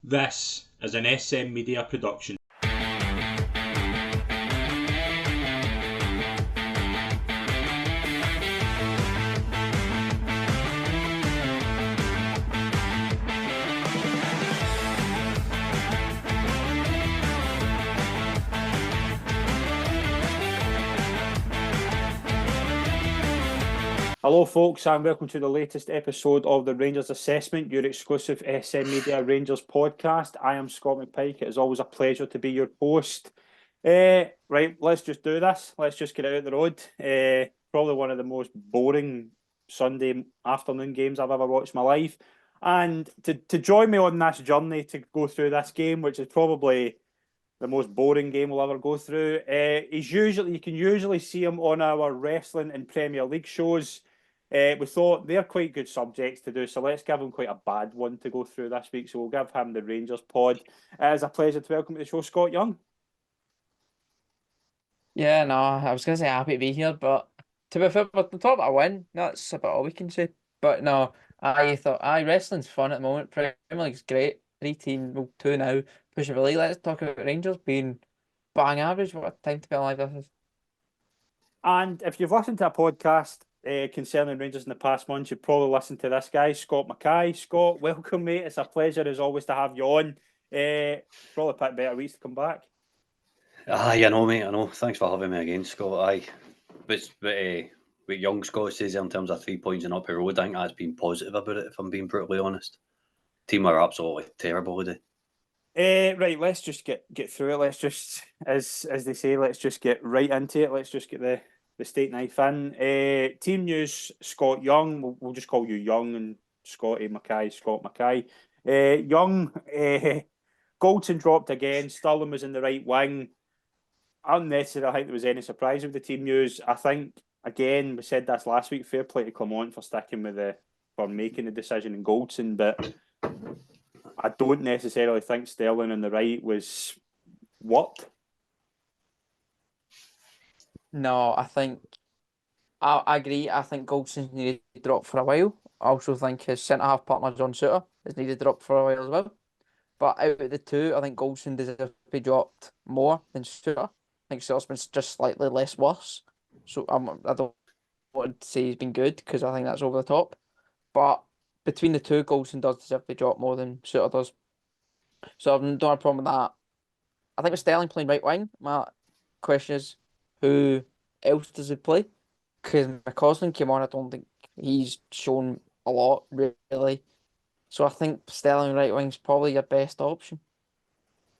This is an SM Media production. Hello, folks, and welcome to the latest episode of the Rangers Assessment, your exclusive SM Media Rangers podcast. I am Scott McPike. It is always a pleasure to be your host. Right, let's just do this. Let's just get out the road. Probably one of the most boring Sunday afternoon games I've ever watched in my life. And to join me on this journey to go through this game, which is probably the most boring game we'll ever go through, you can usually see him on our wrestling and Premier League shows. We thought they're quite good subjects to do, so let's give him quite a bad one to go through this week. So we'll give him the Rangers pod. It is a pleasure to welcome to the show, Scott Young. Yeah, no, I was going to say happy to be here, but to be fair, with the top of a win, that's about all we can say. But no, I thought, wrestling's fun at the moment. Premier League's great. 2 now, pushing for the league. Let's talk about Rangers being bang average. What a time to be alive this is. And if you've listened to a podcast concerning Rangers in the past months, you've probably listened to this guy, Scott Mackay. Scott, welcome, mate. It's a pleasure as always to have you on. Probably picked better weeks to come back. I know, mate. I know. Thanks for having me again, Scott. But what young Scott says in terms of 3 points and up the road, I think that's been positive about it, if I'm being brutally honest. Team are absolutely terrible today. Right, let's just get through it. Let's just, as they say, let's just get right into it. Let's just get the steak knife in. Team news: Scott Young. We'll just call you Young and Scotty Mackay. Scott Mackay. Young. Goldson dropped again. Stirling was in the right wing. Unnecessary. I think there was any surprise with the team news. I think again we said this last week. Fair play to Clement for making the decision in Goldson, but I don't necessarily think Sterling on the right was what. No, I agree. I think Goldson's needed to drop for a while. I also think his centre half partner John Souttar has needed to drop for a while as well. But out of the two, I think Goldson deserves to be dropped more than Souttar. I think Souttar's been just slightly less worse. So I don't want to say he's been good because I think that's over the top. But between the two, Goldson does deserve to be dropped more than Souttar does. So I've don't have a problem with that. I think with Sterling playing right wing, my question is, who else does he play? Because McCausland came on, I don't think he's shown a lot, really. So I think Sterling right wing is probably your best option.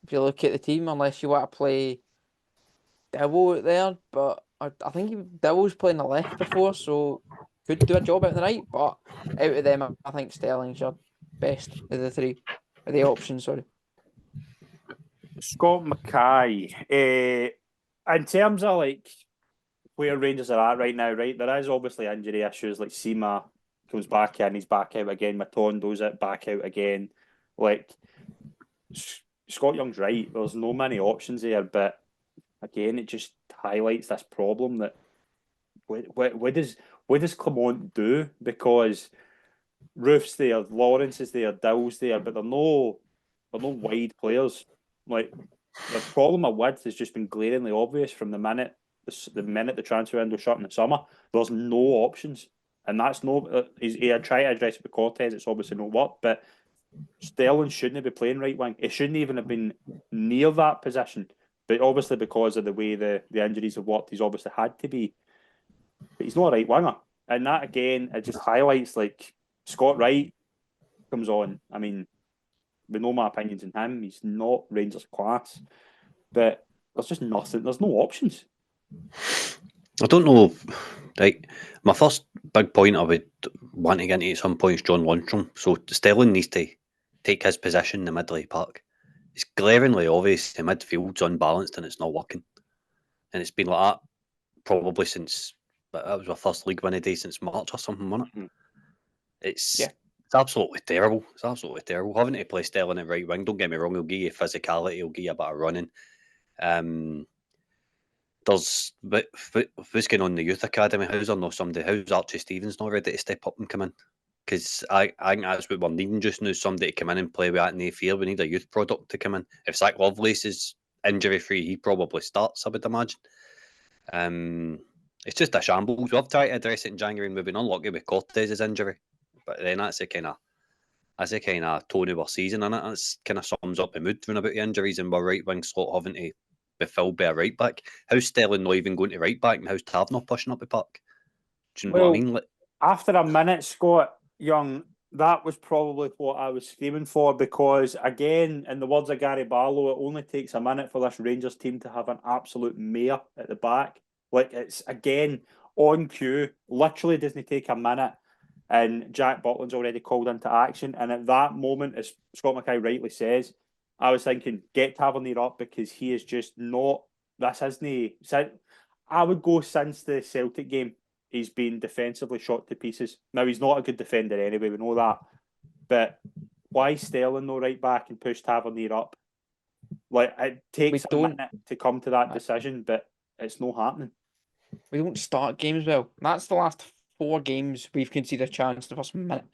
If you look at the team, unless you want to play Dibble out there, but I think Dibble's playing the left before, so could do a job out on the right, but out of them, I think Sterling's your best of the three, of the options, sorry. Scott Mackay. In terms of like where Rangers are at right now, right, there is obviously injury issues. Like Sima comes back in, he's back out again. Matondo's it back out again. Like Scott Young's right. There's no many options there, but again, it just highlights this problem that what does Clement do? Because Roof's there, Lawrence is there, Dill's there, but they're no wide players. Like the problem of width has just been glaringly obvious from the minute the transfer window shut in the summer. There's no options, and that's no. He had tried to address it with Cortez. It's obviously not worked, but Sterling shouldn't be playing right wing. He shouldn't even have been near that position. But obviously, because of the way the injuries have worked, he's obviously had to be. But he's not a right winger, and that again, it just highlights like Scott Wright comes on. I mean, we know my opinions on him. He's not Rangers class, but there's just nothing. There's no options. I don't know. Like, my first big point I would want to get into at some point is John Lundstrom. So Sterling needs to take his position in the middle of the park. It's glaringly obvious the midfield's unbalanced and it's not working. And it's been like that probably since, that was our first league win a day since March or something, wasn't it? It's absolutely terrible. It's absolutely terrible. Having to play Sterling at right wing, don't get me wrong, he'll give you physicality, he'll give you a bit of running. What's going on in the youth academy? How's there not somebody? How's Archie Stevens not ready to step up and come in? Because I think that's what we're needing just now, somebody to come in and play with that no fear. We need a youth product to come in. If Zach Lovelace is injury-free, he probably starts, I would imagine. It's just a shambles. We've tried to address it in January and we've been unlucky with Cortez's injury. But then that's the kind of tone of our season, and it kind of sums up the mood about the injuries and our right wing slot having to be filled by a right back. How's Sterling not even going to right back, and how's Tav not pushing up the park? Do you know what I mean? Like, after a minute, Scott Young, that was probably what I was screaming for, because again, in the words of Gary Barlow, it only takes a minute for this Rangers team to have an absolute mare at the back. Like, it's again on cue. Literally doesn't take a minute, and Jack Butland's already called into action. And at that moment, as Scott Mackay rightly says, I was thinking, get Tavernier up, because he is just not. This isn't. I would go since the Celtic game. He's been defensively shot to pieces. Now, he's not a good defender anyway, we know that. But why Sterling no right back and push Tavernier up? Like, it takes a minute to come to that decision, but it's not happening. We don't start games well. That's the last 4 games we've conceded a chance the first minute.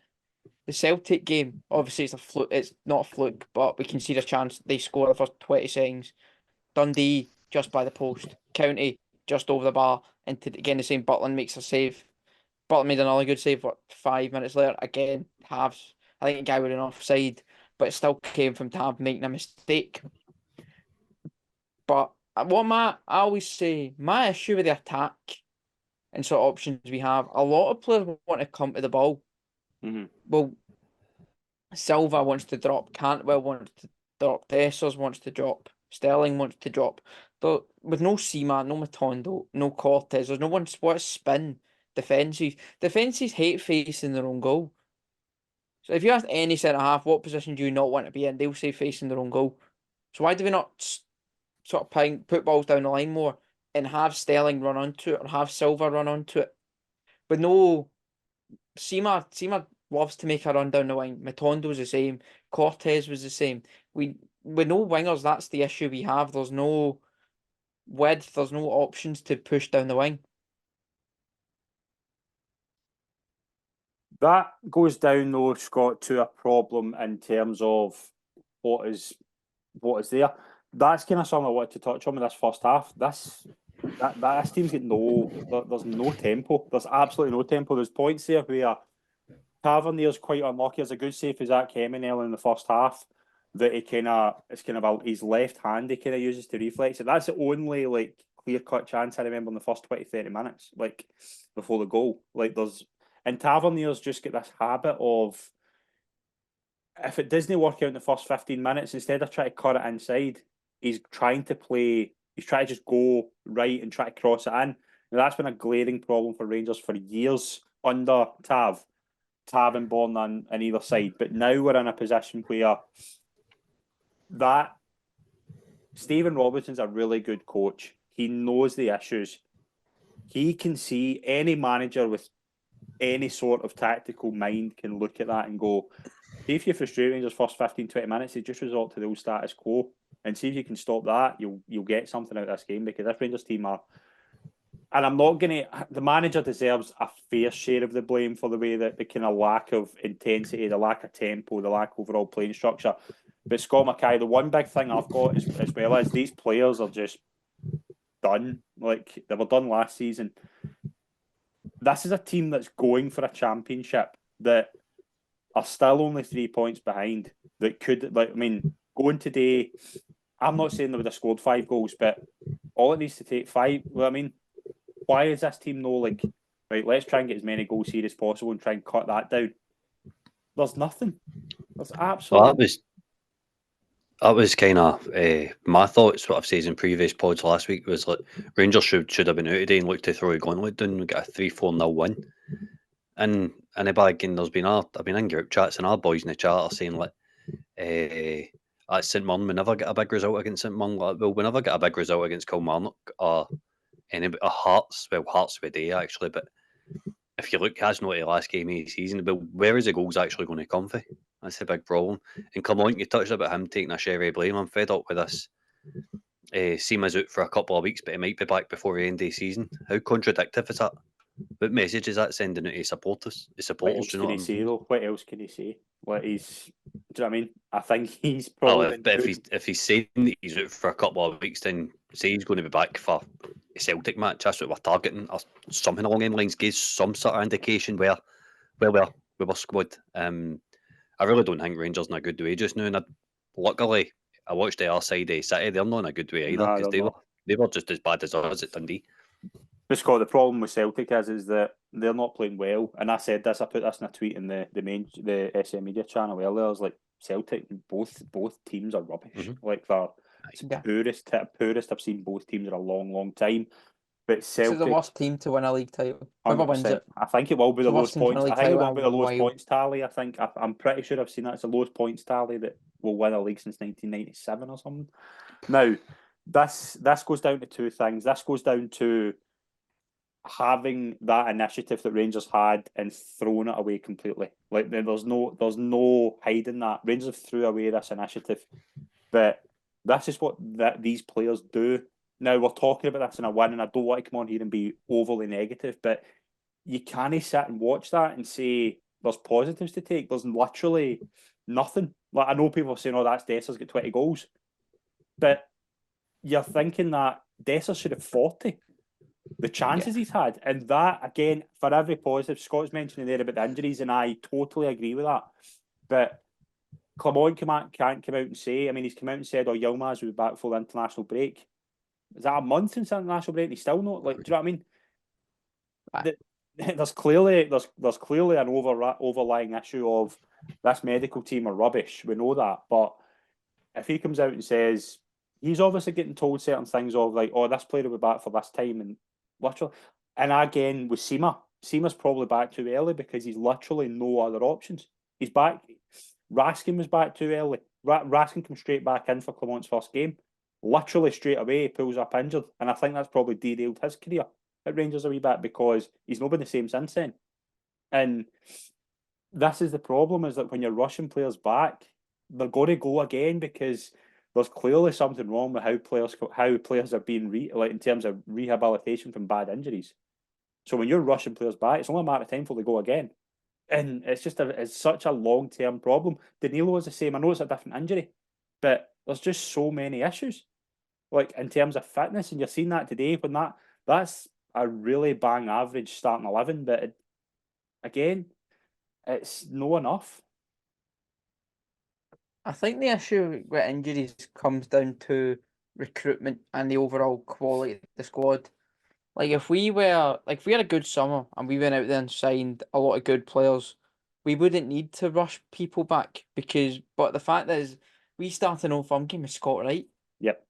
The Celtic game, obviously it's a fluke. It's not a fluke, but we concede a chance. They score the first 20 seconds. Dundee just by the post. County just over the bar. And again, the same. Butland makes a save. Butland made another good save. 5 minutes later, again, halves. I think the guy was offside, but it still came from Tab making a mistake. But I always say, my issue with the attack and sort of options we have, a lot of players want to come to the ball. Mm-hmm. Well, Silva wants to drop, Cantwell wants to drop, Dessers wants to drop, Sterling wants to drop. But with no Sima, no Matondo, no Cortez, there's no one what spin defenses. Defenses hate facing their own goal. So if you ask any centre half, what position do you not want to be in, they'll say facing their own goal. So why do we not sort of put balls down the line more and have Sterling run onto it or have Silva run onto it? With no Sima loves to make a run down the wing. Matondo's the same. Cortez was the same. With no wingers, that's the issue we have. There's no width. There's no options to push down the wing. That goes down, though, Scott, to a problem in terms of what is there. That's kind of something I wanted to touch on in this first half. This team's got there's no tempo. There's absolutely no tempo. There's points there where Tavernier's quite unlucky. There's a good save for Zach Kemenel in the first half that his left hand he kind of uses to reflex it. That's the only like clear cut chance I remember in the first 20-30 minutes, like before the goal. And Tavernier's just got this habit of, if it doesn't work out in the first 15 minutes, instead of trying to cut it inside, he's trying to just go right and try to cross it in. And that's been a glaring problem for Rangers for years under Tav and Bourne on either side. But now we're in a position where that Stephen Robinson's a really good coach. He knows the issues. He can see any manager with any sort of tactical mind can look at that and go, see if you frustrate Rangers first 15-20 minutes, you just resort to the old status quo and see if you can stop that, you'll get something out of this game, because this Rangers team are, and I'm not going to, the manager deserves a fair share of the blame for the way that the kind of lack of intensity, the lack of tempo, the lack of overall playing structure. But Scott Mackay, the one big thing I've got as well is these players are just done. Like, they were done last season. This is a team that's going for a championship that are still only 3 points behind. That could, going today, I'm not saying they would have scored 5 goals, but all it needs to take 5. Why is this team right, let's try and get as many goals here as possible and try and cut that down? There's nothing. There's absolutely. That was kind of my thoughts. What I've said in previous pods last week was like Rangers should have been out today and looked to throw a gauntlet down and get a 3-4-0 win. And in the bag, and I've been in group chats and our boys in the chat are saying like, at St Mirren we never get a big result against St Mirren. Like, well, we never get a big result against Kilmarnock or Hearts. Well, Hearts we do actually, but if you look, that's not the last game of the season. But where is the goals actually going to come from? That's the big problem. And come on, you touched about him taking a share of blame. I'm fed up with this. Seema's out for a couple of weeks, but he might be back before the end of the season. How contradictory is that? What message is that sending out to supporters? The What supporters, else do you can know he what I say mean? though? What else can he say? Like he's, do you know what I mean? I think he's Well, probably been but good. if he's saying that he's out for a couple of weeks, then say he's going to be back for a Celtic match. That's what we're targeting, or something along them lines. Gives some sort of indication where we're squad. I really don't think Rangers in a good way just now. And luckily, I watched the other side of City. They're not in a good way either No, because they're not. they were just as bad as us at Dundee. But Scott, the problem with Celtic is that they're not playing well. And I said this, I put this in a tweet in the SM Media channel earlier. I was like, Celtic, both teams are rubbish. Mhm. Like they're Yeah. poorest I've seen both teams in a long, long time. But This is the Celtic, worst team to win a league title. Whoever wins 100%. it. I think it will be It's the the worst lowest team to win a points. I league think it title will be the in a lowest while. points tally. I'm pretty sure I've seen that. It's the lowest points tally that will win a league since 1997 or something. Now, this goes down to two things. This goes down to having that initiative that Rangers had and thrown it away completely. Like there's no hiding that. Rangers have threw away this initiative, but this is what these players do. Now we're talking about this in a win, and I don't want to come on here and be overly negative, but you can't sit and watch that and say there's positives to take. There's literally nothing. Like I know people are saying, "Oh, that's Dessa's got 20 goals," but you're thinking that Dessa should have 40. The chances he's had, and that again for every positive. Scott's mentioning there about the injuries, and I totally agree with that. But Clement can't come out and say. I mean, he's come out and said, "Oh, Yilmaz will be back for the international break." Is that a month since the international break? And he's still not like. Do you know what I mean? Right. There's clearly an overlying issue of this medical team are rubbish. We know that, but if he comes out and says he's obviously getting told certain things of like, "Oh, this player will be back for this time," and literally, and again with Seema's probably back too early because he's literally no other options. He's back. Raskin was back too early. Raskin comes straight back in for Clement's first game. Literally straight away, he pulls up injured, and I think that's probably derailed his career at Rangers a wee bit because he's not been the same since then. And this is the problem: is that when you're rushing players back, they're going to go again because there's clearly something wrong with how players are being like in terms of rehabilitation from bad injuries. So when you're rushing players back, it's only a matter of time before they go again, and it's such a long term problem. Danilo is the same. I know it's a different injury, but there's just so many issues, like in terms of fitness, and you're seeing that today when that's a really bang average starting 11, but again, it's no enough. I think the issue with injuries comes down to recruitment and the overall quality of the squad. Like if we had a good summer and we went out there and signed a lot of good players, we wouldn't need to rush people back but the fact is we started an Old Firm game with Scott Wright. Yep.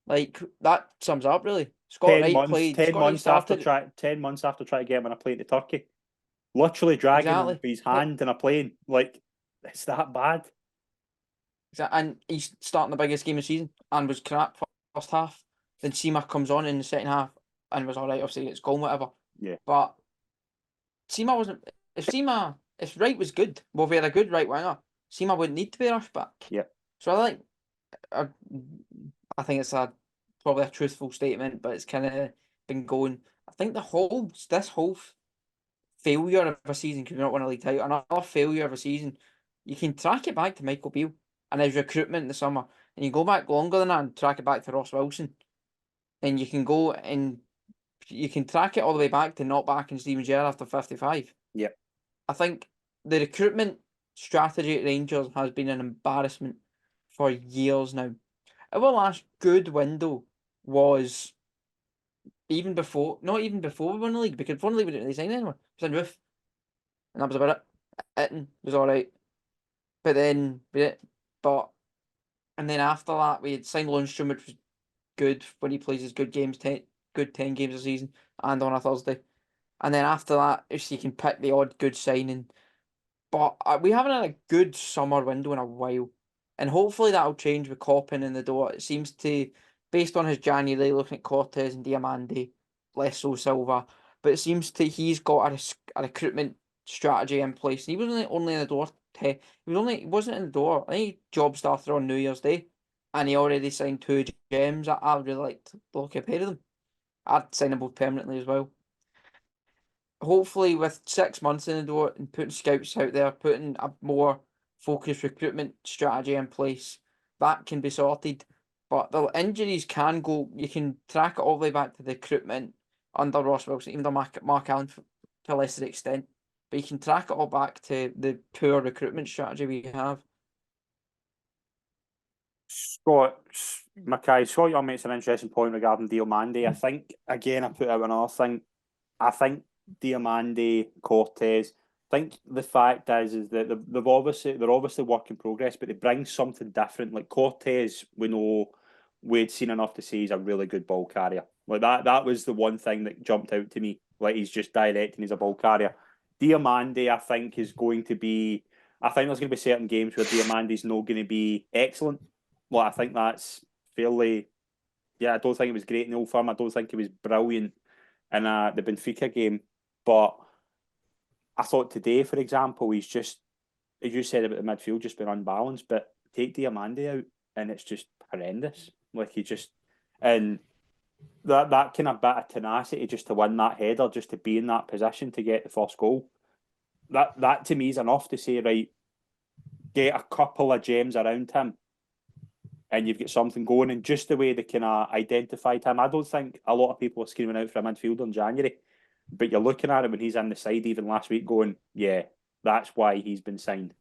Like that sums up really. Scott Wright played. 10 Scott Wright months after started 10 months after trying to get him on a plane to Turkey, literally dragging him exactly. with his hand in a plane. Like it's that bad. And he's starting the biggest game of the season and was crap first half. Then Seema comes on in the second half and was all right. Obviously, it's goal, whatever. Yeah. But Seema wasn't. If Wright was good, well, if we had a good right winger, Seema wouldn't need to be rushed back. Yep. So I think it's probably a truthful statement, but it's kind of been going. I think this whole failure of a season, because we're not winning a league title, another failure of a season, you can track it back to Michael Beale and his recruitment in the summer, and you go back longer than that and track it back to Ross Wilson, and you can go and you can track it all the way back to not backing Steven Gerrard after 55. Yep. I think the recruitment strategy at Rangers has been an embarrassment for years now. Our last good window was not even before we won the league, because before the league we didn't really sign anyone. We signed Roof, and that was about it. Itten was alright. But then and then after that we had signed Lundstrom, which was good when he plays his good 10 games a season and on a Thursday. And then after that, if you can pick the odd good signing. But we haven't had a good summer window in a while. And hopefully that'll change with Coppin in the door. It seems to, based on his January, looking at Cortez and Diamande, less so Silva, but it seems he's got a recruitment strategy in place. He wasn't only in the door. He wasn't in the door. I think he job started on New Year's Day, and he already signed 2 gems. I would really like to look ahead of them. I'd sign them both permanently as well. hopefully with 6 months in the door and putting scouts out there, putting a more focused recruitment strategy in place, that can be sorted. But the injuries can go, you can track it all the way back to the recruitment under Ross Wilson, even though Mark Allen to a lesser extent. But you can track it all back to the poor recruitment strategy we have. Scott Young makes an interesting point regarding Diomande. I think, again, I put out another thing. I think Diomande, Cortez, I think the fact is that they're obviously work in progress, but they bring something different. Like Cortez, we'd seen enough to say he's a really good ball carrier. Like that was the one thing that jumped out to me. Like he's just direct and he's a ball carrier. Diomande, I think, is going to be. I think there's going to be certain games where Diamande's not going to be excellent. Well, I think that's fairly. Yeah, I don't think it was great in the Old Firm. I don't think it was brilliant in the Benfica game. But I thought today, for example, he's just, as you said about the midfield, just been unbalanced. But take Diamande out, and it's just horrendous. Like he just, and that kind of bit of tenacity just to win that header, just to be in that position to get the first goal. That to me is enough to say, right, get a couple of gems around him and you've got something going. And just the way they kind of identified him, I don't think a lot of people are screaming out for a midfielder in January, but you're looking at him when he's in the side even last week going, yeah, that's why he's been signed.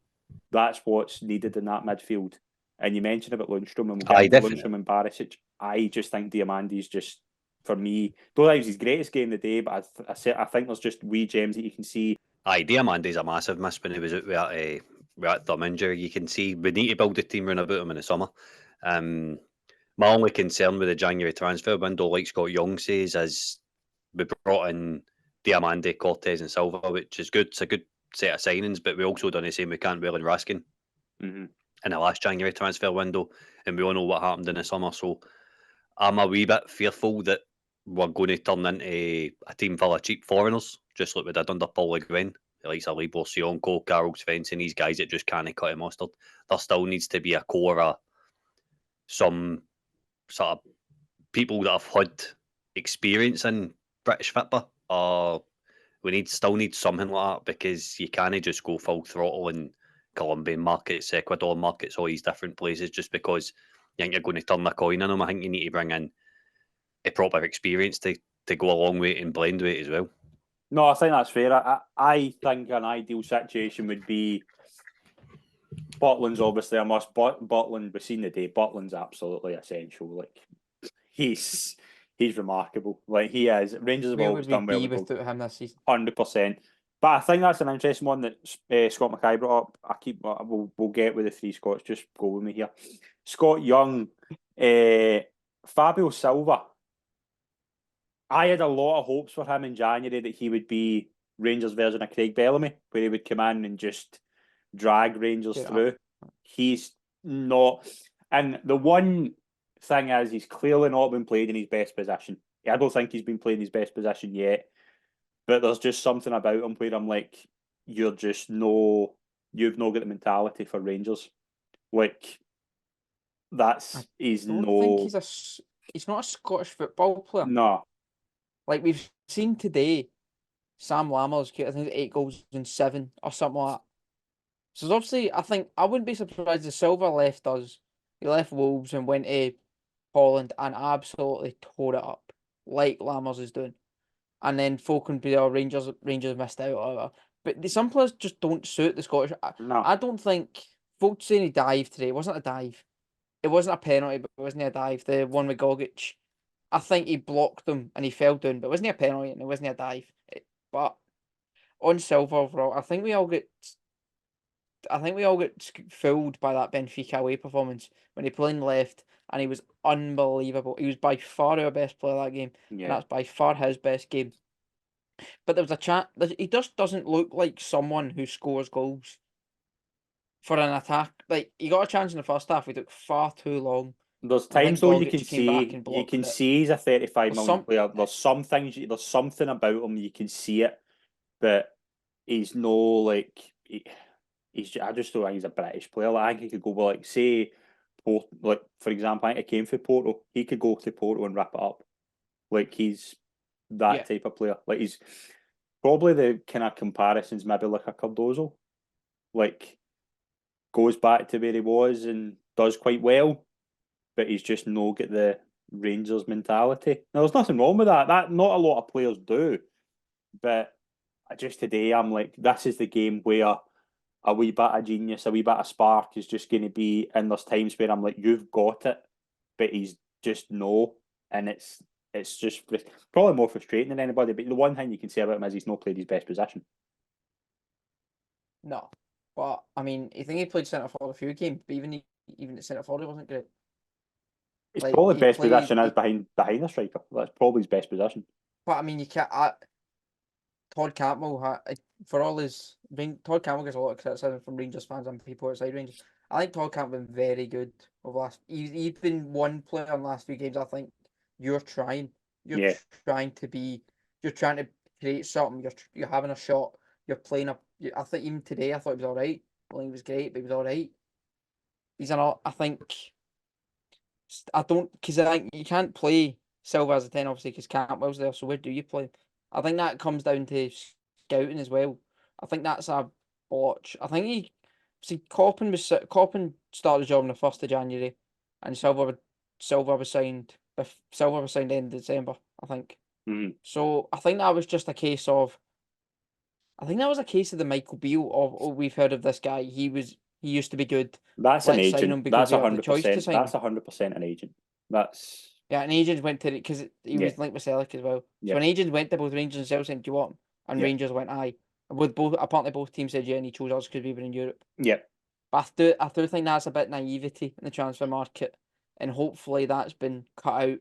That's what's needed in that midfield. And you mentioned about Lundstrom, and we'll get into Lundstrom and Barisic. I just think Diamande's just, for me, don't think it was his greatest game of the day, but I think there's just wee gems that you can see. Diamande's a massive miss when he was out with that thumb injury. You can see we need to build a team around about him in the summer. My only concern with the January transfer window, like Scott Young says, is we brought in Diamande, Cortez and Silva, which is good. It's a good set of signings, but we also done the same with Cantwell and Raskin in the last January transfer window, and we all know what happened in the summer. So I'm a wee bit fearful that we're going to turn into a team full of cheap foreigners, just like we did under Paul Le Guen. The likes of Libor Sionko, Carol Svensson, these guys that just can't cut a mustard. There still needs to be a core of some sort of people that have had experience in British football, or we still need something like that, because you can't just go full throttle in Colombian markets, Ecuador markets, all these different places just because you think you're going to turn the coin on them. I think you need to bring in a proper experience to go along with it and blend with it as well. No, I think that's fair. I think an ideal situation would be Butland's obviously a must. Butland, we've seen the day. Butland's absolutely essential. Like he's remarkable. Like he is. Rangers have Where always would we done well be with without him this season? 100%. But I think that's an interesting one that Scott Mackay brought up. We'll get with the three Scots. Just go with me here. Scott Young, Fabio Silva. I had a lot of hopes for him in January that he would be Rangers' version of Craig Bellamy, where he would come in and just drag Rangers through. He's not. And the one thing is, he's clearly not been played in his best position. I don't think he's been playing his best position yet. But there's just something about him where I'm like, you've not got the mentality for Rangers. Like, he's not a Scottish football player. No. Like we've seen today, Sam Lammers get, I think, 8 goals in 7 or something like that. So obviously, I think I wouldn't be surprised if Silva left us. He left Wolves and went to Holland and absolutely tore it up, like Lammers is doing. And then folk can be, Rangers missed out or whatever. But some players just don't suit the Scottish. No. I don't think folks saying he dived today. It wasn't a dive. It wasn't a penalty, but it wasn't a dive. The one with Gogic, I think he blocked him and he fell down, but it wasn't a penalty and it wasn't a dive. But on Silva overall, I think we all get fooled by that Benfica away performance when he played left, and he was unbelievable. He was by far our best player that game. Yeah. And that's by far his best game. But there was a chat. He just doesn't look like someone who scores goals for an attack. Like he got a chance in the first half. We took far too long. There's times though you can Gogic see he's a 35 million player. There's something about him you can see it, but he's no like I just don't think he's a British player. Like, I think he could go like say like for example, I think he came for Porto. He could go to Porto and wrap it up. Like he's that type of player. Like probably the kind of comparisons, maybe like a Cardozo, like goes back to where he was and does quite well, but he's just no get the Rangers mentality. Now, there's nothing wrong with that. That not a lot of players do, but just today I'm like, this is the game where a wee bit of genius, a wee bit of spark is just going to be. And there's times where I'm like, you've got it, but he's just no, and it's just probably more frustrating than anybody. But the one thing you can say about him is he's not played his best possession. No, but I mean, I think he played centre forward a few games, but even at centre forward, he wasn't great. His Like, probably he best played- possession is he- behind the striker. That's probably his best possession. But I mean, you can't. Todd Campbell, for all his Todd Campbell gets a lot of criticism from Rangers fans and people outside Rangers. I think Todd Campbell been very good over last. He's been one player in the last few games. I think you're trying. Yeah. Trying to be. You're trying to create something. You're having a shot. You're playing up. I think even today I thought he was all right. I think he was great, but he was all right. He's an. I think. I don't because I think you can't play Silva as a 10 obviously because Campbell's there. So where do you play? I think that comes down to scouting as well. I think that's a botch. I think Coppin started the job on the 1st of January, and Silva was signed. Silva was signed in December, I think. Mhm. So I think that was just a case of. I think that was a case of the Michael Beale of oh, we've heard of this guy. He used to be good. That's an Let's sign him agent. because That's we have the choice to 100%. sign him. That's 100% an agent. That's Yeah, an agent went to it because he was linked with Celtic as well. Yeah. So an agent went to both Rangers and Celtic saying, "Do you want him?" And Yeah. Rangers went, "Aye." With both, apparently both teams said, "Yeah," and he chose us because we were in Europe. yeah. But I do think that's a bit naivety in the transfer market, and hopefully that's been cut out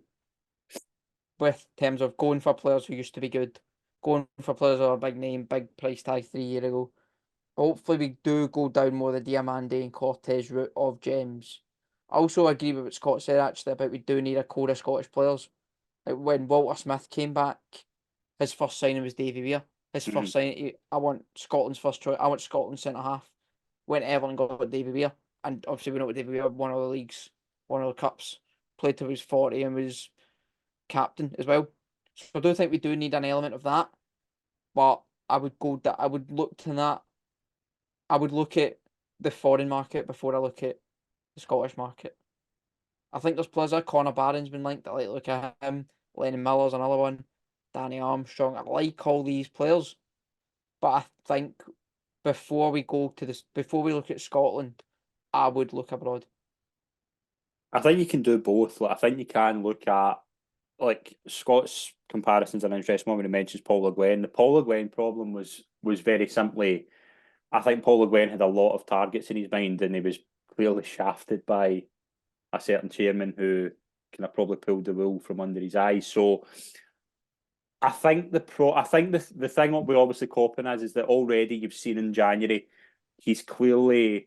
with terms of going for players who used to be good, going for players who are a big name, big price tag 3 years ago. Hopefully we do go down more the Diamande and Cortez route of gems. I also agree with what Scott said actually about we do need a core of Scottish players. Like when Walter Smith came back, his first signing was Davy Weir. His first signing, I want Scotland's first choice. I want Scotland's centre half. Went to Everton, got Davy Weir, and obviously we know what Davy Weir won all the leagues, won all the cups, played till he was 40 and was captain as well. So I do think we do need an element of that, but I would look to that. I would look at the foreign market before I look at the Scottish market. I think there's players like Connor Barron's been linked. I like to look at him. Lennon Miller's another one. Danny Armstrong. I like all these players, but I think before we look at Scotland, I would look abroad. I think you can do both. Like, I think you can look at like Scott's comparisons are interesting one when he mentions Paul Le Guen. The Paul Le Guen problem was very simply, I think Paul Le Guen had a lot of targets in his mind, and he was clearly shafted by a certain chairman who kind of probably pulled the wool from under his eyes. So I think the thing what we obviously coping is that already you've seen in January, there's clearly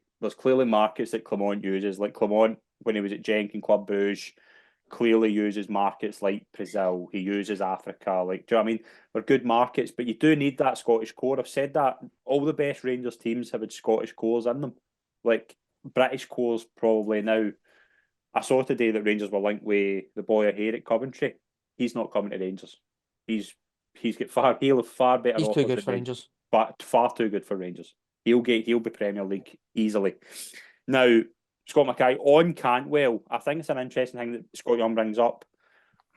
markets that Clement uses. Like Clement, when he was at Genk and Club Brugge, clearly uses markets like Brazil. He uses Africa. Like, do you know what I mean? They're good markets, but you do need that Scottish core. I've said that all the best Rangers teams have had Scottish cores in them. Like British cores probably now. I saw today that Rangers were linked with the boy here at Coventry. He's not coming to Rangers. He'll have far better He's offers too good than for Rangers. but far too good for Rangers. He'll be Premier League easily. Now, Scott Mackay on Cantwell, I think it's an interesting thing that Scott Young brings up.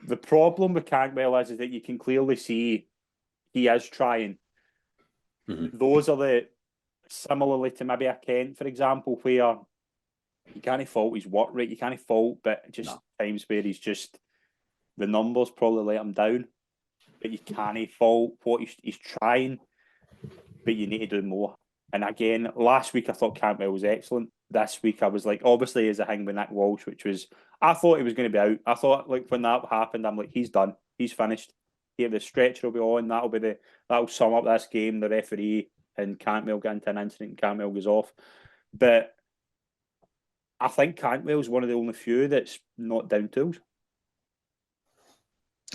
The problem with Cantwell is that you can clearly see he is trying. Mhm. Those are the similarly to maybe a Kent, for example, where you can't fault his work rate, you can't fault, but just times where he's just the numbers probably let him down. But you can't fault what he's trying, but you need to do more. And again, last week I thought Cantwell was excellent. This week I was like, obviously, as a thing with Nick Walsh, which was, I thought he was going to be out. I thought, like, when that happened, I'm like, he's done. He's finished. Here, the stretcher will be on. That'll sum up this game. The referee and Cantwell get into an incident and Cantwell goes off. But I think Cantwell's one of the only few that's not down tools.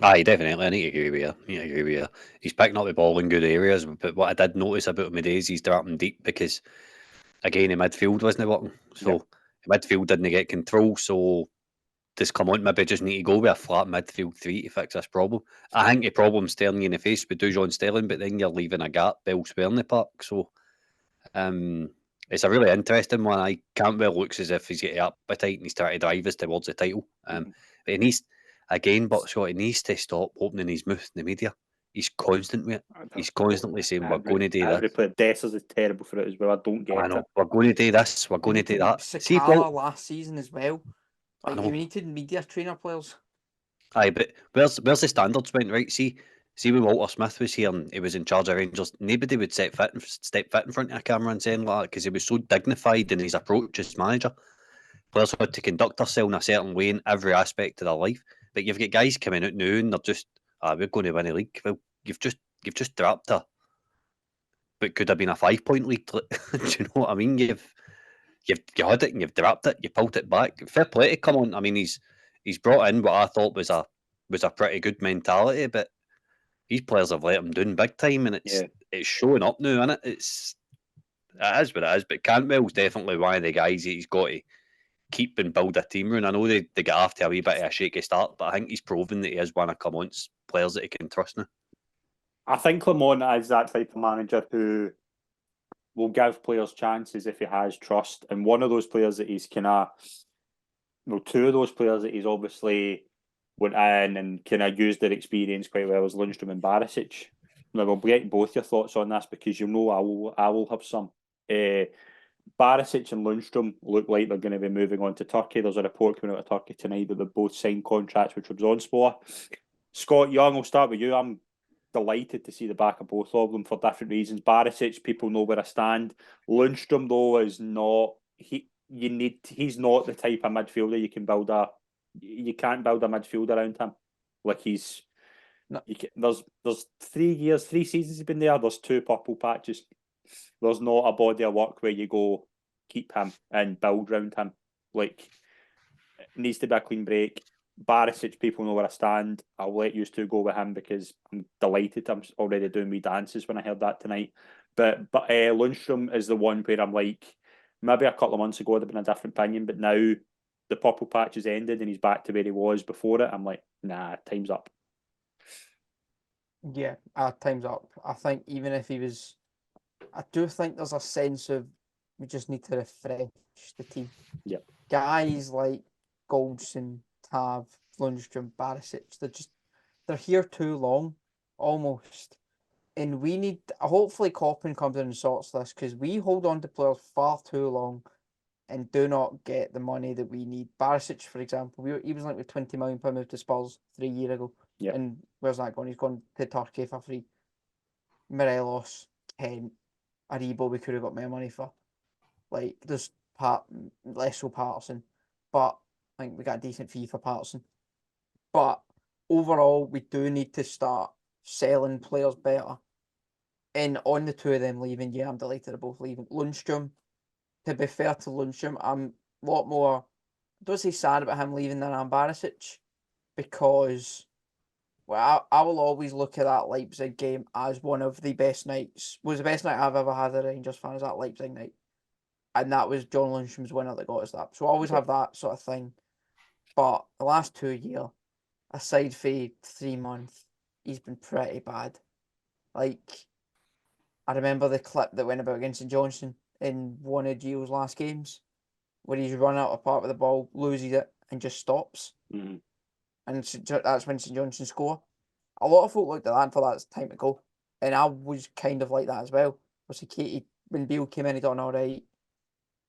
Aye, definitely. I need to agree with you. He's picking up the ball in good areas, but what I did notice about him today is he's dropping deep because, again, in midfield wasn't working. So midfield didn't get control. So does Clermont maybe just need to go with a flat midfield three to fix this problem? I think the problem's staring you in the face with Dujon Sterling, but then you're leaving a gap elsewhere in the park. So it's a really interesting one. Campbell looks as if he's got the appetite and he's trying to drive us towards the title. But he needs, again, but Scott, he needs to stop opening his mouth in the media. He's constant with it. He's constantly saying, we're going to do Every this. player, Dessers is terrible for it as well. I don't get I know, it. we're going to do this, we're going to do that. See, Sakala last season as well. Like, know. you need to media trainer players. Aye, but where's the standards went, right? See when Walter Smith was here and he was in charge of Rangers, nobody would step fit in front of a camera and saying like that because he was so dignified in his approach as manager. Players had to conduct themselves in a certain way in every aspect of their life. But you've got guys coming out now and they're just, we're going to win a league. Well, you've just dropped her, but could have been a 5-point league. Do you know what I mean? You had it and you've dropped it. You pulled it back. Fair play to come on. I mean, he's brought in what I thought was a pretty good mentality, but these players have let him down big time, and it's showing up now, isn't it? It is what it is. But Cantwell's definitely one of the guys that he's got to keep and build a team around. I know they get after a wee bit of a shaky start, but I think he's proven that he is one of Clermont's players that he can trust now. I think Clermont is that type of manager who will give players chances if he has trust. And one of those players that he's two of those players that he's obviously went in and kind of used their experience quite well as Lundstrom and Barisic. Now, we'll get both your thoughts on this because I will have some. Barisic and Lundstrom look like they're going to be moving on to Turkey. There's a report coming out of Turkey tonight that they've both signed contracts with Trabzonspor. Scott Young, I'll start with you. I'm delighted to see the back of both of them for different reasons. Barisic, people know where I stand. Lundstrom, though, is not. He's not the type of midfielder you can't build a midfield around him. Like there's 3 seasons he's been there. There's 2 purple patches. There's not a body of work where you go keep him and build around him. Like, it needs to be a clean break. Barisic, people know where I stand. I'll let you two go with him because I'm delighted. I'm already doing me dances when I heard that tonight. But Lundstrom is the one where I'm like, maybe a couple of months ago I'd have been a different opinion, but now the purple patch has ended and he's back to where he was before it. I'm like, nah, time's up. Yeah, time's up. I think even if he was, I do think there's a sense of we just need to refresh the team. Yeah, guys like Goldson, Tav, Lundstrom, Barisic, they're here too long, almost. And we need, hopefully Coppin comes in and sorts this because we hold on to players far too long and do not get the money that we need. Barisic, for example, he was like with £20 million moved to Spurs 3 years ago. Yeah. And where's that gone? He's gone to Turkey for free. Morelos, Kent, Aribo, we could have got more money for. Like, there's less so Patterson, but I think we got a decent fee for Patterson. But overall, we do need to start selling players better. And on the 2 of them leaving, yeah, I'm delighted they're both leaving. Lundstrom, to be fair to Lundstrom, I'm a lot more, I don't say sad about him leaving than I'm Barisic, because I will always look at that Leipzig game as one of the best nights. Was the best night I've ever had as a Rangers fan, is that Leipzig night. And that was John Lundstrom's winner that got us that. So I always have that sort of thing. But the last 2 years, aside for 3 months, he's been pretty bad. Like, I remember the clip that went about against St Johnstone in one of Gio's last games, where he's run out of part with the ball, loses it, and just stops. Mm-hmm. And that's when St Johnstone score. A lot of folk looked at that and thought that's time to go. And I was kind of like that as well. Obviously, Katie, when Beale came in, he done all right.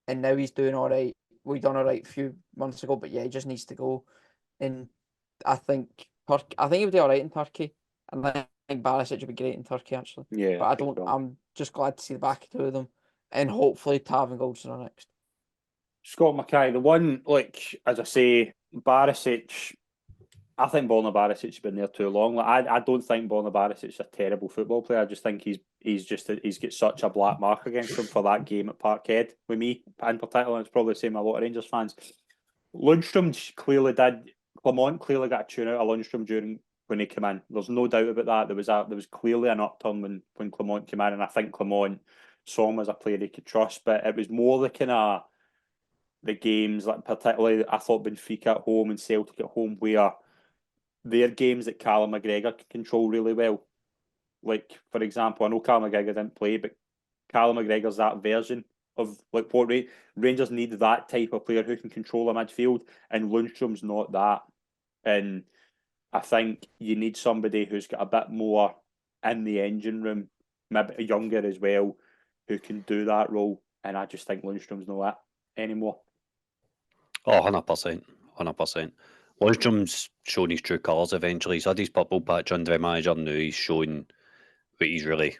And now he's doing all right. We done all right a few months ago, but yeah, he just needs to go. And I think he would do all right in Turkey. And I think Barisic would be great in Turkey, actually. Yeah, but I'm just glad to see the back of 2 of them. And hopefully Tav and Goldson are next. Scott Mackay, the one, like, as I say, Barisic, I think Borna Barisic has been there too long. Like, I don't think Borna Barisic is a terrible football player. I just think he's got such a black mark against him for that game at Parkhead with me in particular. And it's probably the same with a lot of Rangers fans. Lundstrom Clermont clearly got a tune out of Lundstrom when he came in. There's no doubt about that. There was clearly an upturn when Clermont came in, and I think Clermont saw him as a player he could trust. But it was more the kind of the games, like particularly I thought Benfica at home and Celtic at home, where they're games that Callum McGregor can control really well. Like, for example, I know Callum McGregor didn't play, but Callum McGregor's that version of like what Rangers need, that type of player who can control a midfield, and Lundstrom's not that. And I think you need somebody who's got a bit more in the engine room, maybe younger as well, who can do that role. And I just think Lundstrom's not that anymore. Oh, 100%. 100%. Lundstrom's shown his true colours eventually. He's had his purple patch under the manager now. He's shown what he's really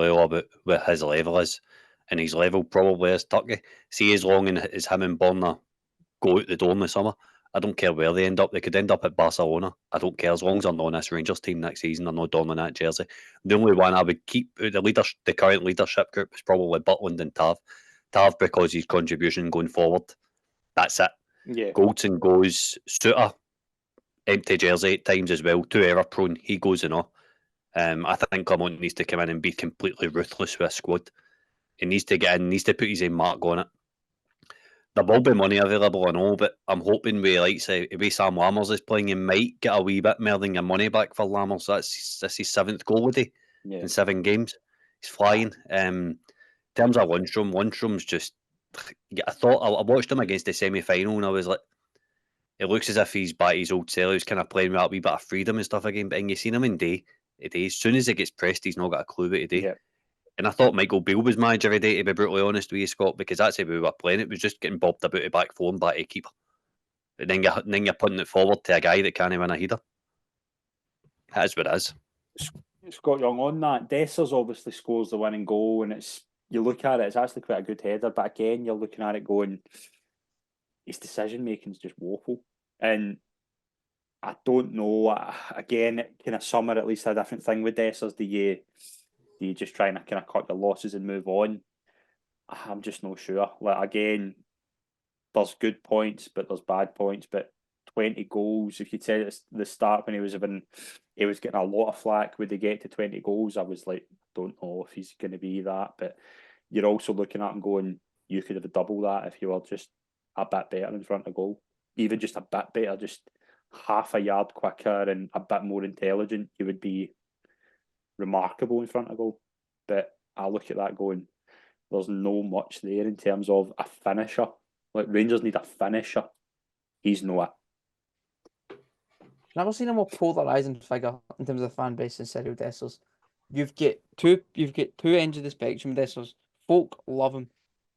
all about, what his level is. And his level probably is Turkey. See, as long as him and Borna go out the door in the summer, I don't care where they end up. They could end up at Barcelona. I don't care as long as they're not on this Rangers team next season. They're not donning that jersey. The only one I would keep out the current leadership group is probably Butland and Tav. Tav because his contribution going forward. That's it. Yeah. Goldson goes. Suter, empty jersey 8 times as well. Too error prone. He goes and all. I think Clement needs to come in and be completely ruthless with a squad. He needs to get in, needs to put his own mark on it. There will be money available, I know, but I'm hoping with like say the way Sam Lammers is playing, you might get a wee bit more than your money back for Lammers. That's his 7th goal with he in 7 games. He's flying. In terms of Lundstrom's just. I thought I watched him against the semi-final and I was like, it looks as if he's back his old self. He's kind of playing with a wee bit of freedom and stuff again. But you seen him in day. As soon as it gets pressed, he's not got a clue what to do. Yeah. And I thought Michael Beale was manager of the day, to be brutally honest with you, Scott, because that's how we were playing. It was just getting bobbed about the back four and back to keeper. And then you're putting it forward to a guy that can't win a header. That is what it is. Scott Young on that. Dessers obviously scores the winning goal, and you look at it, it's actually quite a good header. But again, you're looking at it going, his decision making is just woeful. And I don't know. Again, kind of summer at least a different thing with Dessers. Do you just try and kind of cut your losses and move on? I'm just not sure. Like again, there's good points, but there's bad points. But 20 goals. If you said at the start when he was getting a lot of flack, would he get to 20 goals? I was like, don't know if he's going to be that. But you're also looking at him going, you could have doubled that if you were just a bit better in front of goal. Even just a bit better, just half a yard quicker and a bit more intelligent, you would be remarkable in front of goal. But I look at that going, there's no much there in terms of a finisher. Like Rangers need a finisher. He's not. I've never seen a more polarising figure in terms of the fan base than Cyril Dessers. You've got two ends of the spectrum of Dessers. Folk love him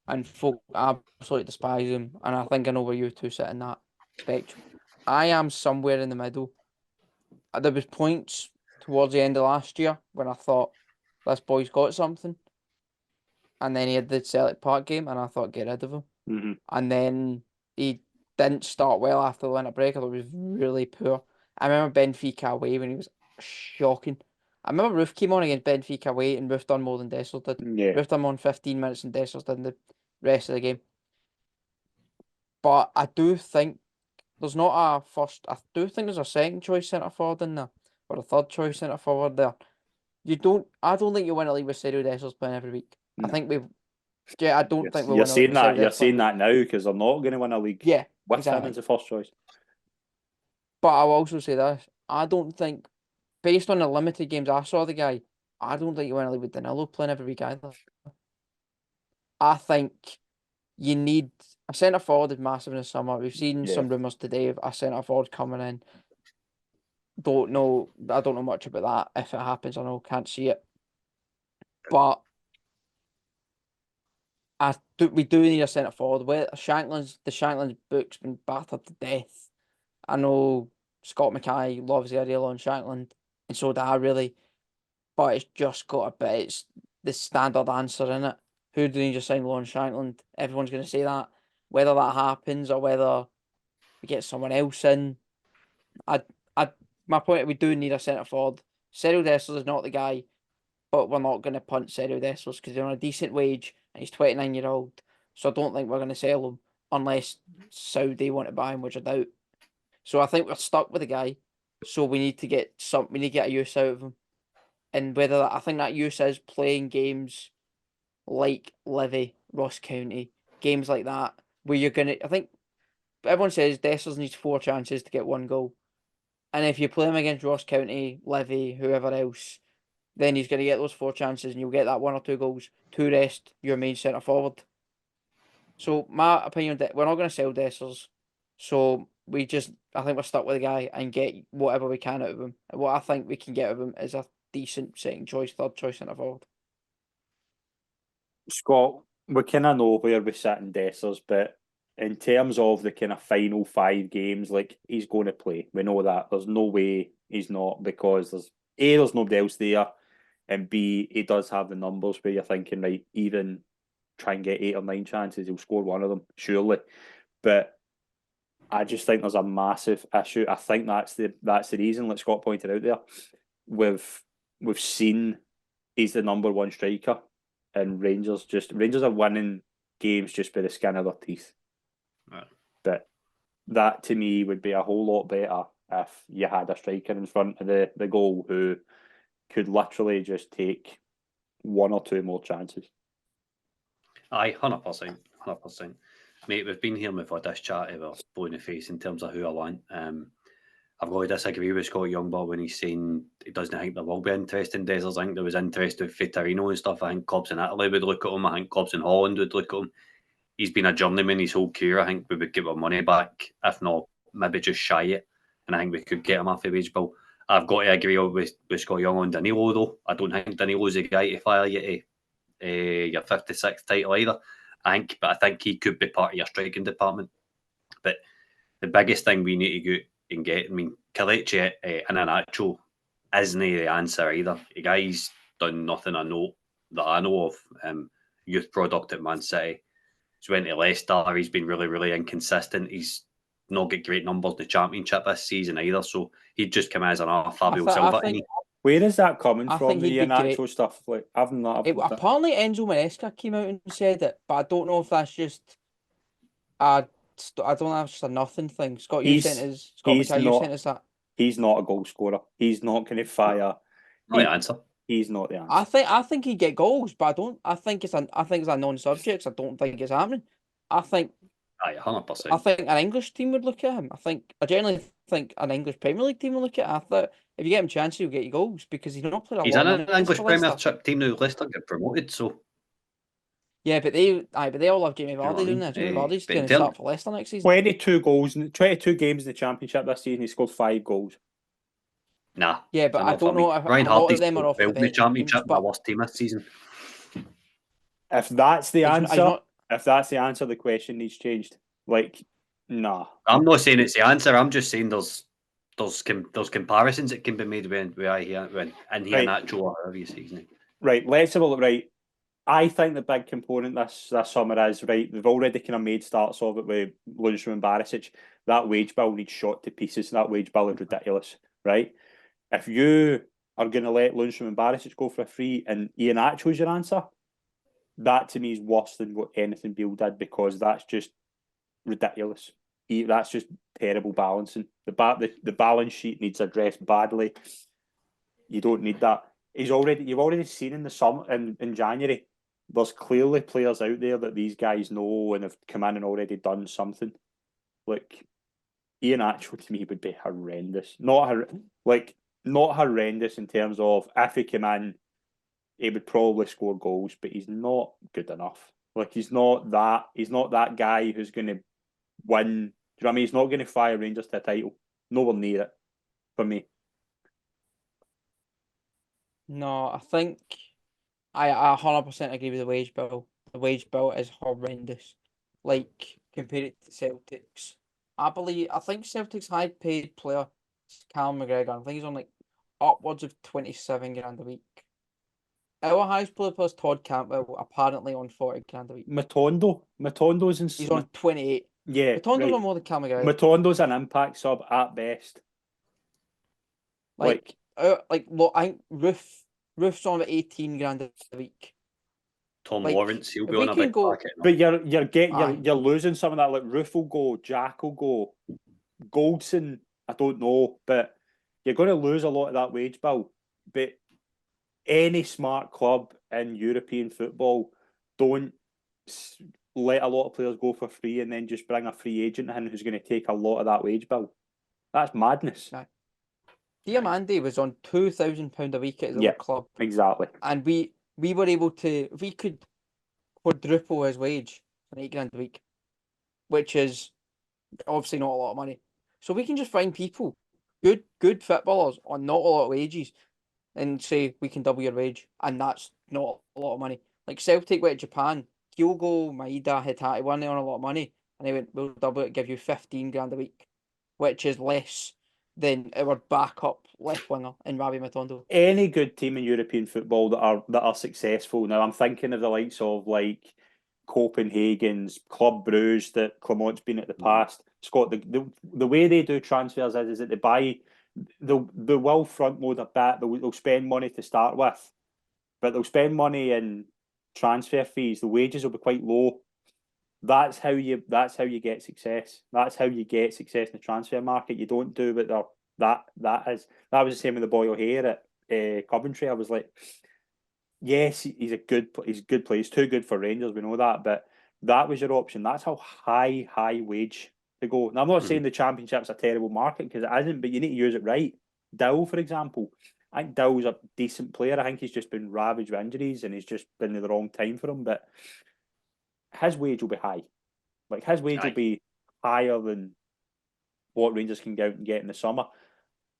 and folk absolutely despise him. And I think I know where you two sit in that spectrum. I am somewhere in the middle. There was points towards the end of last year when I thought this boy's got something. And then he had the Celtic Park game and I thought get rid of him. Mm-hmm. And then he didn't start well after the winter break. I thought he was really poor. I remember Benfica away when he was shocking. I remember Roof came on against Benfica away and Roof done more than Dessers did. Yeah. Roof done on 15 minutes and Dessers did the rest of the game. But I do think there's not a first. I do think there's a second choice centre forward in there, or a third choice centre forward there. I don't think you win a league with Cyril Dessers playing every week. No. I think I don't think we'll You're win a saying league that. with You're Cyril saying Dessers. that now because they're not going to win a league. Yeah, with exactly. him as the first choice. But I'll also say this: I don't think, based on the limited games I saw the guy, I don't think you win a league with Danilo playing every week either. I think you need a centre forward is massive in the summer. We've seen some rumours today of a centre forward coming in. I don't know much about that. If it happens, I know can't see it. But we do need a centre forward. The Shankland's book's been battered to death. I know Scott Mackay loves the idea on Shankland, and so do I really. But it's just got a bit. It's the standard answer in it. Who do you just sign Lon Shankland? Everyone's going to say that. Whether that happens or whether we get someone else in, my point is we do need a centre forward. Cyril Dessers is not the guy, but we're not going to punt Cyril Dessers because he's on a decent wage and he's 29-year-old. So I don't think we're going to sell him unless Saudi want to buy him, which I doubt. So I think we're stuck with the guy. So we need to get a use out of him. And I think that use is playing games like Livy, Ross County, games like that where you're gonna. I think everyone says Dessers needs 4 chances to get 1 goal, and if you play him against Ross County, Levy, whoever else, then he's going to get those 4 chances, and you'll get that 1 or 2 goals to rest your main centre forward. So my opinion that we're not going to sell Dessers, so I think we're stuck with the guy and get whatever we can out of him. And what I think we can get out of him is a decent second choice, third choice centre forward. Scott, we kind of know where we sit in Dessers, but in terms of the kind of final 5 games, like, he's going to play. We know that. There's no way he's not, because there's nobody else there, and B, he does have the numbers where you're thinking, right, even try and get 8 or 9 chances, he'll score 1 of them, surely. But I just think there's a massive issue. I think that's the reason, like Scott pointed out there. We've seen he's the number 1 striker, and Rangers are winning games just by the skin of their teeth. Right. But that to me would be a whole lot better if you had a striker in front of the goal who could literally just take 1 or 2 more chances. Aye, 100%. Mate, we've been here before this chat about blue in the face in terms of who I want. I've got to disagree with Scott Youngberg when he's saying he doesn't think there will be interest in Dessers. I think there was interest with Vitorino and stuff. I think clubs in Italy would look at him. I think clubs in Holland would look at him. He's been a journeyman his whole career. I think we would give our money back, if not maybe just shy it. And I think we could get him off the wage bill. I've got to agree with Scott Young on Danilo, though. I don't think Danilo's the guy to fire you to your 56th title either. But I think he could be part of your striking department. But the biggest thing we need to go and get, I mean, Kelechi Iheanacho isn't the answer either. The guy's done nothing I know of. Youth product at Man City. He's went to Leicester. He's been really, really inconsistent. He's not got great numbers in the Championship this season either. So he'd just come as an Fabio Silva. Where is that coming from? The actual stuff, like, apparently Enzo Maresca came out and said it, but I don't know if that's just I don't know if it's just a nothing thing. Scott, you sent us that. He's not a goal scorer. He's not going to fire. Not the answer. He's not the answer. I think he'd get goals, but I think it's a non-subject. I don't think it's happening. I think 100%. I think an English team would look at him. I generally think an English Premier League team would look at him. I thought if you get him chances, he'll get you goals because he's not played a lot. He's in an English Premiership team now. Leicester get promoted, so. Yeah, but they all have Jamie Vardy, don't they? Jamie Vardy's going to start for Leicester next season. 22 games in the Championship this season. He scored 5 goals. Nah. Yeah, but I don't know if Ryan a lot Hardy's of them are off the bench. Championship, the worst team this season. If that's the answer, the question needs changed. Like, nah. I'm not saying it's the answer. I'm just saying there's comparisons that can be made when Iheanacho or however you say his name. Right. Let's have a look. Right. I think the big component this summer is, right, they've already kind of made starts of it with Lundstram and Barisic. That wage bill needs shot to pieces. That wage bill is ridiculous, right? If you are going to let Lundstram and Barisic go for a free and Iheanacho is your answer, that to me is worse than what anything Beale did, because that's just ridiculous. That's just terrible balancing. The balance sheet needs addressed badly. You don't need that. You've already seen in the summer in January, there's clearly players out there that these guys know and have come in and already done something. Like, Iheanacho to me would be horrendous. Not horrendous in terms of if he came in, he would probably score goals, but he's not good enough. Like, he's not that guy who's going to win. Do you know what I mean? He's not going to fire Rangers to a title. Nowhere near it for me. No, I think I 100% agree with the wage bill. The wage bill is horrendous. Like, compare it to Celtics. I think Celtic's high paid player is Callum McGregor. I think he's on like upwards of 27 grand a week. Our highest paid player is Todd Campbell, apparently on 40 grand a week. Matondo's he's on 28. Yeah, Matondo's on more than Callum McGregor. Matondo's an impact sub at best. Look, I think Roof's on about 18 grand a week. Tom Lawrence, he'll be on a big packet. But you're losing some of that. Like, Roof will go, Jack will go, Goldson, I don't know, but you're going to lose a lot of that wage bill. But any smart club in European football don't let a lot of players go for free and then just bring a free agent in who's going to take a lot of that wage bill. That's madness. Aye. Diamandi was on £2,000 a week at his Yeah. old club, Exactly. and we were able to, we could quadruple his wage on £8 a week, which is obviously not a lot of money. So we can just find people, good footballers on not a lot of wages, and say we can double your wage, and that's not a lot of money. Like Celtic went to Japan, Kyogo, Maeda, Hitati weren't on a lot of money, and they went, we'll double it, give you £15 a week, which is less than our backup left winger in Rabi Matondo. Any good team in European football that are successful. Now I'm thinking of the likes of like Copenhagen's, Club Bruges that Clement's been at the past. Scott, the way they do transfers is that they buy, they will front load a bit. They'll spend money to start with, but they'll spend money in transfer fees. The wages will be quite low. That's how you get success. That's how you get success in the transfer market. You don't do what that was the same with the boy O'Hare at Coventry. I was like, yes, he's a good player. He's too good for Rangers. We know that, but that was your option. That's how high wage to go. Now I'm not saying the Championship's a terrible market because it isn't, but you need to use it right. Dill, for example, I think Dill's a decent player. I think he's just been ravaged with injuries and he's just been at the wrong time for him. But his wage will be high. Like his wage will be higher than what Rangers can go out and get in the summer.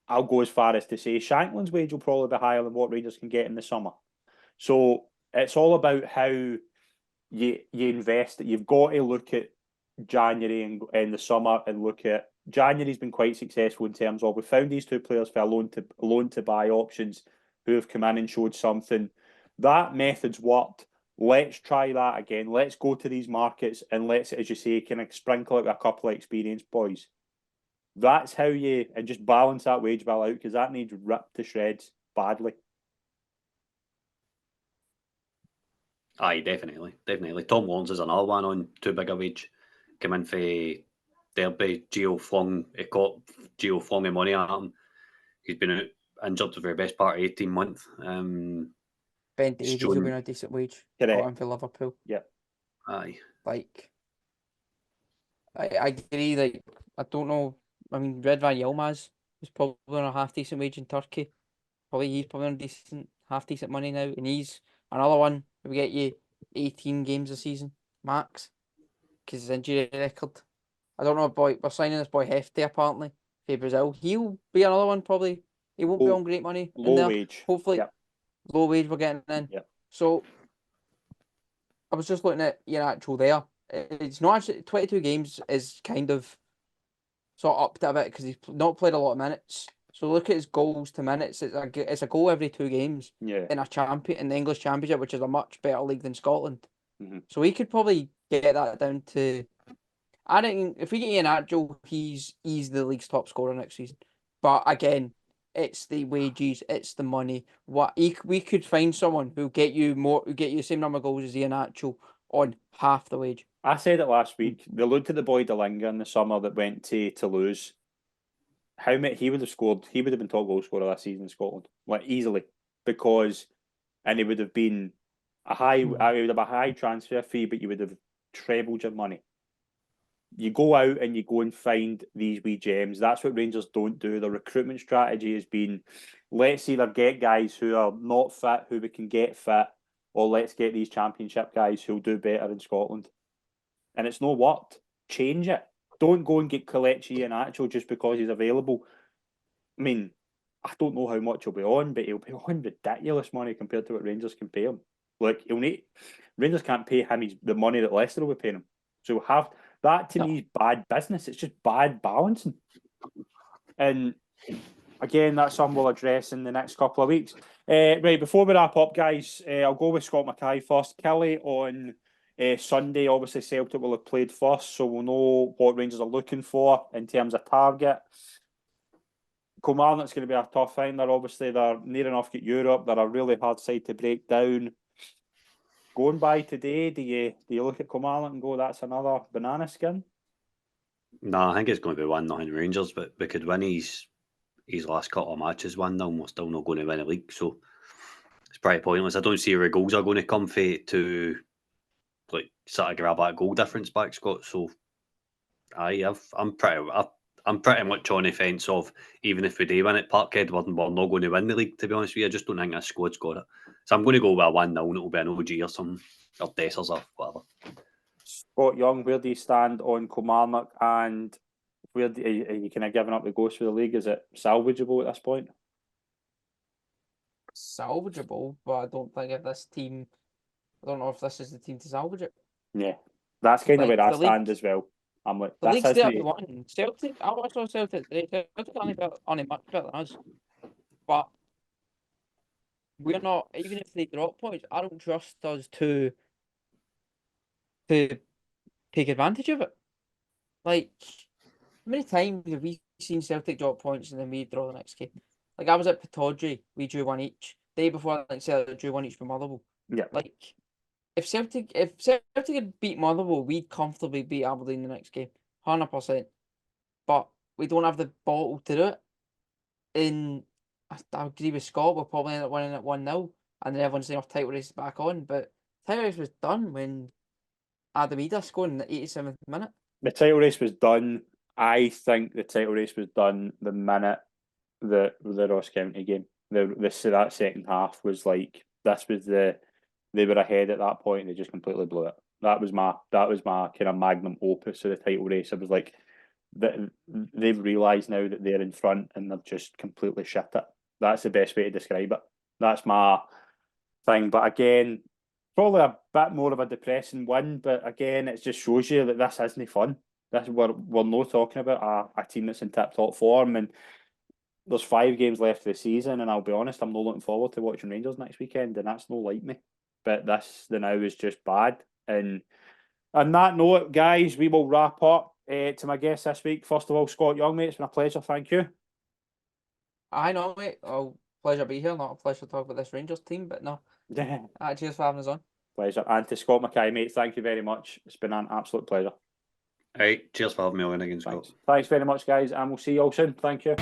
I'll go as far as to say Shankland's wage will probably be higher than what Rangers can get in the summer. So it's all about how you invest. You've got to look at January and the summer and look at January's been quite successful in terms of we found these two players for loan to buy options who have come in and showed something. That method's worked. Let's try that again. Let's go to these markets and let's, as you say, kind of sprinkle out a couple of experienced boys. That's how you, and just balance that wage bill out because that needs ripped to shreds badly. Aye, definitely. Tom Lawrence is another one on too big a wage. Came in for Derby. Gio flung the money at him. He's been out injured for the best part of 18 months. Ben Davies will be on a decent wage. Correct. Got him for Liverpool. Yep. Aye. Like, I agree. Like, I don't know. I mean, Redvan Yilmaz is probably on a half decent wage in Turkey. He's probably on half decent money now, and he's another one. We get you 18 games a season max because his injury record. I don't know, boy. We're signing this boy Hefty apparently for Brazil. He'll be another one probably. He won't be on great money. Low wage. Hopefully, yep. Low wage we're getting in. Yep. So I was just looking at your actual there. It's not actually 22 games is kind of sort of upped a bit because he's not played a lot of minutes. So look at his goals to minutes. It's a goal every 2 games in the English Championship, which is a much better league than Scotland. Mm-hmm. So we could probably get that down to. I think if we get Ian Atchell, he's the league's top scorer next season. But again, it's the wages, it's the money. We could find someone who'll get you the same number of goals as Ian Atchell on half the wage. I said it last week. They looked at the boy Delinga in the summer that went to Toulouse. How many he would have scored? He would have been top goal scorer last season in Scotland, like easily, and he would have been he would have a high transfer fee, but you would have trebled your money. You go out and you go and find these wee gems. That's what Rangers don't do. The recruitment strategy has been, let's either get guys who are not fit, who we can get fit, or let's get these Championship guys who'll do better in Scotland. And it's not worked. Change it. Don't go and get Kelechi and Atchell just because he's available. I mean, I don't know how much he'll be on, but he'll be on ridiculous money compared to what Rangers can pay him. Like Rangers can't pay him the money that Leicester will be paying him. So that to me is bad business. It's just bad balancing. And again, that's something we'll address in the next couple of weeks. Right, before we wrap up, guys, I'll go with Scott Mackay first. Kelly on Sunday, obviously Celtic will have played first, so we'll know what Rangers are looking for in terms of target. Kilmarnock's going to be a tough finder. Obviously, they're near enough get Europe. They're a really hard side to break down. Going by today, do you look at Kilmarnock and go, that's another banana skin? No, I think it's going to be 1-0 Rangers, but we could win his last couple of matches 1-0 and we're still not going to win a league, so it's pretty pointless. I don't see where goals are going to come to like sort of grab that goal difference back, Scott. So, I'm pretty much on the fence of, even if we do win at Parkhead, we're not going to win the league. To be honest with you, I just don't think this squad's got it. So I'm going to go with a 1-0, and it'll be an OG or something, or Dessers or whatever. Scott Young, where do you stand on Kilmarnock, and where are you kind of giving up the ghost for the league? Is it salvageable at this point? Salvageable, but I don't think if this team, I don't know if this is the team to salvage it. Yeah, that's kind of Like, where I the league- stand as well. I'm like, The this league's there to isn't. win. Celtic, I watched on Celtic. Celtic only much better than us, but we're not. Even if they drop points, I don't trust us to take advantage of it. Like, how many times have we seen Celtic drop points and then we draw the next game? Like, I was at Pataudry, we drew one each. Day before, I think Celtic drew one each with Motherwell. Yeah. Like, if Celtic had beat Motherwell, we'd comfortably beat Aberdeen the next game, 100%. But we don't have the bottle to do it. I agree with Scott. We'll probably end up winning at 1-0, and then everyone's saying our title race is back on. But title race was done when Adam Ida scored in the 87th minute. The title race was done. I think the title race was done the minute the Ross County game. That second half was like, they were ahead at that point and they just completely blew it. That was my kind of magnum opus of the title race. It was like they've realised now that they're in front and they've just completely shit it. That's the best way to describe it. That's my thing. But again, probably a bit more of a depressing win. But again, it just shows you that this isn't fun. We're not talking about a team that's in tip-top form, and there's 5 games left of the season, and I'll be honest, I'm not looking forward to watching Rangers next weekend, and that's no like me. But the now is just bad. And on that note, guys, we will wrap up. To my guests this week, first of all, Scott Young, mate, it's been a pleasure. Thank you. I know, mate. Oh, pleasure to be here. Not a pleasure to talk about this Rangers team, but no. Yeah. Cheers for having us on. Pleasure. And to Scott Mackay, mate, thank you very much. It's been an absolute pleasure. All right, cheers for having me on again, Scott. Thanks very much, guys, and we'll see you all soon. Thank you.